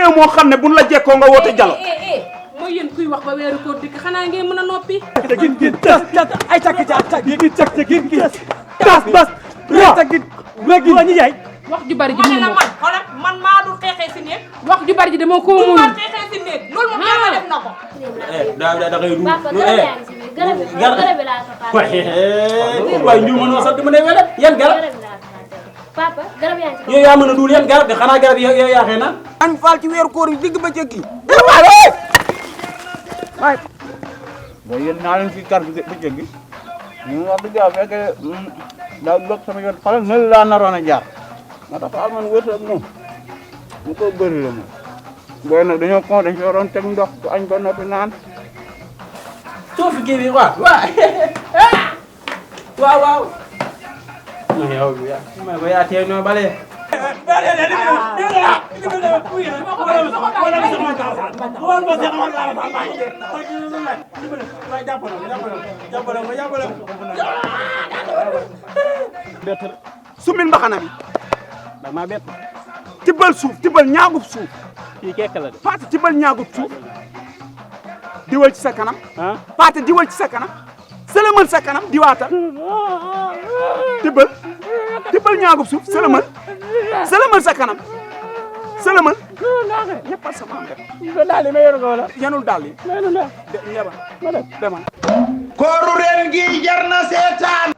réew moo xam ne buñ la jekkoo nga woote jalo mooy yéen kuy wax ba weeru koor dikk xanaa ngeen mën a noppi ay takk ci ak tas bas ñu jaay wax ju bari ji ma ne la mënu man xoolal man maa dul xeexee si néeg wax ju bari ji dama ko du mënul ma xeexee si néeg loolu moom yàlla def na ko da ngay papa garab yaa ngi si biir garab bi laa ko fàtte. waaye ñu mënoo sax dama ne wala yan garab garab bi laa ko fàtte. papa garab yaa ngi si yow yaa mën a duul yan garab de xanaa garab yow yaa xëy na an faal ci weeru koor yi digg ba cëkki waay boo yéen naa leen fi kar bi ba cëkki ñu wax dëgg yàlla fekkee daa bëgg sama yoon xale na laa naroon a jaar moo tax faal man wërsëg moom mu ko bëri la moom booy nag dañoo kon dañ fi waroon teg ndox bu añ ba noppi naan soo fi kii bi waaw waaw ma yow ma yaa tee noo bale sumil mbaxana mi da maa bett tibbal suuf tibbal ñaagub suuf kii kekk la de paate tibbal ñaagub suuf diwal ci sa kanam paate diwal ci sa kanam sëlëmal sa kanam diwaatal tibbal ñaagub suuf sëlëmal sa kanam sëlëmal ñëppal sa maam def daal ma yor ko wala yanul daal yi melu la ñeba demal kooru ren gi jar na seetaan